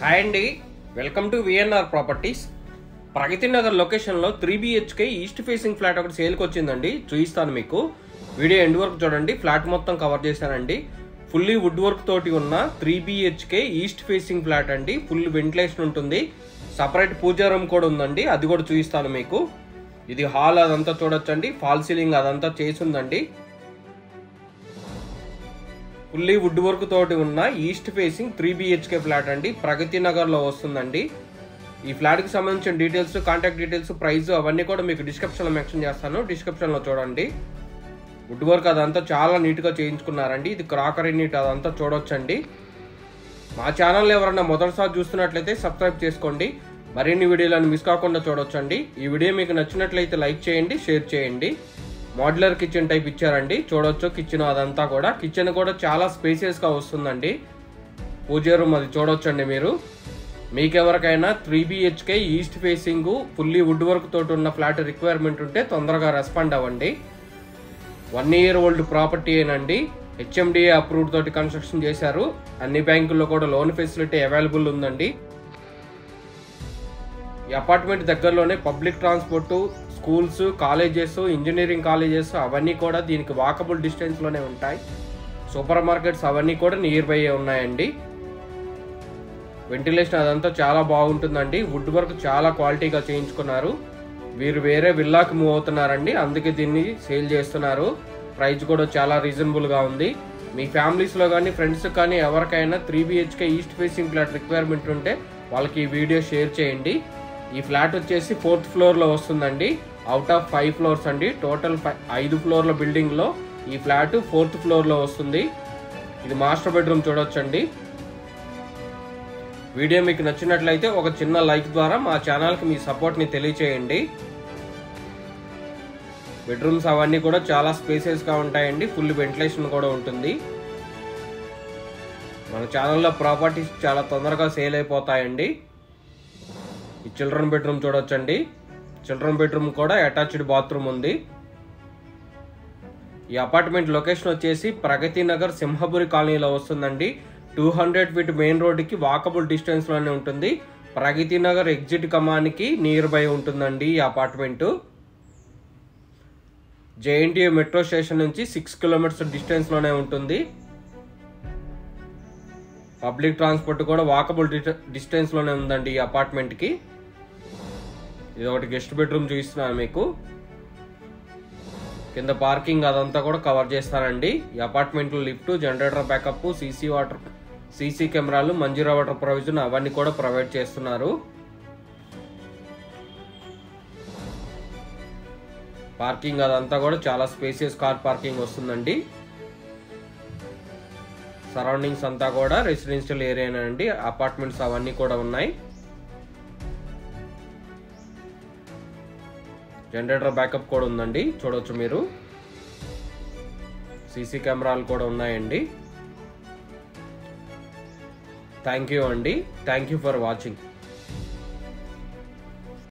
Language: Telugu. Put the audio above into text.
హాయ్ అండి, welcome to VNR properties. Pragathi Nagar లొకేషన్లో 3 BHK ఈస్ట్ ఫేసింగ్ ఫ్లాట్ ఒకటి సేల్కి వచ్చిందండి. చూపిస్తాను మీకు. వీడియో ఎండ్ వరకు చూడండి. ఫ్లాట్ మొత్తం కవర్ చేశానండి. ఫుల్లీ వుడ్ వర్క్ తోటి ఉన్న 3 BHK ఈస్ట్ ఫేసింగ్ ఫ్లాట్ అండి. ఫుల్ వెంటిలేషన్ ఉంటుంది. సపరేట్ పూజా రూమ్ కూడా ఉందండి, అది కూడా చూపిస్తాను మీకు. ఇది హాల్ అదంతా చూడొచ్చండి. ఫాల్ సీలింగ్ అదంతా చేసి ఉందండి. ఫుల్లీ వుడ్ వర్క్ తోటి ఉన్న ఈస్ట్ ఫేసింగ్ 3 BHK ఫ్లాట్ అండి. ప్రగతి నగర్లో వస్తుందండి. ఈ ఫ్లాట్కి సంబంధించిన డీటెయిల్స్, కాంటాక్ట్ డీటెయిల్స్, ప్రైస్ అవన్నీ కూడా మీకు డిస్క్రిప్షన్లో మెన్షన్ చేస్తాను. డిస్క్రిప్షన్లో చూడండి. వుడ్ వర్క్ అదంతా చాలా నీట్గా చేయించుకున్నారండి. ఇది క్రాకరీ నీట్ అదంతా చూడొచ్చండి. మా ఛానల్ ఎవరైనా మొదటిసారి చూస్తున్నట్లయితే సబ్స్క్రైబ్ చేసుకోండి. మరిన్ని వీడియోలను మిస్ కాకుండా చూడొచ్చండి. ఈ వీడియో మీకు నచ్చినట్లయితే లైక్ చేయండి, షేర్ చేయండి. మోడ్యులర్ కిచెన్ టైప్ ఇచ్చారండి. చూడొచ్చు కిచెన్ అదంతా కూడా. కిచెన్ కూడా చాలా స్పేసియస్గా వస్తుందండి. పూజా రూమ్ అది చూడొచ్చండి మీరు. మీకెవరికైనా 3 BHK east facing fully wood work తోటి ఉన్న ఫ్లాట్ రిక్వైర్మెంట్ ఉంటే తొందరగా రెస్పాండ్ అవ్వండి. 1 year ఓల్డ్ ప్రాపర్టీ ఏనండి. HMDA అప్రూవ్డ్ తోటి కన్స్ట్రక్షన్ చేశారు. అన్ని బ్యాంకుల్లో కూడా లోన్ ఫెసిలిటీ అవైలబుల్ ఉందండి. ఈ అపార్ట్మెంట్ దగ్గరలోనే public transport, schools, colleges, engineering colleges అవన్నీ కూడా దీనికి వాకబుల్ డిస్టెన్స్లోనే ఉంటాయి. సూపర్ మార్కెట్స్ అవన్నీ కూడా నియర్ బై ఉన్నాయండి. వెంటిలేషన్ అదంతా చాలా బాగుంటుందండి. వుడ్ వర్క్ చాలా క్వాలిటీగా చేయించుకున్నారు. వీరు వేరే విల్లాకి మూవ్ అవుతున్నారండి, అందుకే దీన్ని సేల్ చేస్తున్నారు. ప్రైస్ కూడా చాలా రీజనబుల్గా ఉంది. మీ ఫ్యామిలీస్లో కానీ ఫ్రెండ్స్ కానీ ఎవరికైనా 3 BHK east facing flat requirement ఉంటే వాళ్ళకి ఈ వీడియో షేర్ చేయండి. ఈ ఫ్లాట్ వచ్చేసి 4th ఫ్లోర్లో వస్తుందండి. అవుట్ ఆఫ్ 5 ఫ్లోర్స్ అండి. టోటల్ 5 ఫ్లోర్ల బిల్డింగ్లో ఈ ఫ్లాట్ 4th ఫ్లోర్లో వస్తుంది. ఇది మాస్టర్ బెడ్రూమ్ చూడొచ్చండి. వీడియో మీకు నచ్చినట్లయితే ఒక చిన్న లైక్ ద్వారా మా ఛానల్కి మీ సపోర్ట్ని తెలియచేయండి. బెడ్రూమ్స్ అవన్నీ కూడా చాలా స్పేసెస్గా ఉంటాయండి. ఫుల్ వెంటిలేషన్ కూడా ఉంటుంది. మన ఛానల్లో ప్రాపర్టీస్ చాలా తొందరగా సేల్ అయిపోతాయండి. ఈ చిల్డ్రన్ బెడ్రూమ్ చూడొచ్చండి. చిల్డ్రన్ బెడ్రూమ్ కూడా అటాచ్డ్ బాత్రూమ్ ఉంది. ఈ అపార్ట్మెంట్ లొకేషన్ వచ్చేసి ప్రగతి నగర్ సింహపురి కాలనీలో వస్తుందండి. 200 feet మెయిన్ రోడ్డుకి వాకబుల్ డిస్టెన్స్లోనే ఉంటుంది. Pragathi Nagar exit కమానికి near by ఉంటుందండి ఈ అపార్ట్మెంటు. JNTU మెట్రో స్టేషన్ నుంచి 6 kilometers డిస్టెన్స్లోనే ఉంటుంది. పబ్లిక్ ట్రాన్స్పోర్ట్ కూడా వాకబుల్ డిస్టెన్స్లోనే ఉందండి ఈ అపార్ట్మెంట్కి. ఇది ఒకటి గెస్ట్ బెడ్రూమ్ చూపిస్తున్నాను మీకు. కింద పార్కింగ్ అదంతా కూడా కవర్ చేస్తానండి. ఈ అపార్ట్మెంట్లో లిఫ్ట్, జనరేటర్ బ్యాకప్, సీసీ కెమెరాలు, మంజీరా వాటర్ ప్రొవిజన్ అవన్నీ కూడా ప్రొవైడ్ చేస్తున్నారు. పార్కింగ్ అదంతా కూడా చాలా స్పేసియస్ కార్ పార్కింగ్ వస్తుందండి. సరౌండింగ్స్ అంతా కూడా రెసిడెన్షియల్ ఏరియానండి. అపార్ట్మెంట్స్ అవన్నీ కూడా ఉన్నాయి. జనరేటర్ బ్యాకప్ కూడా ఉందండి, చూడవచ్చు మీరు. సీసీ కెమెరాలు కూడా ఉన్నాయండి. థ్యాంక్ యూ అండి. Thank you for watching.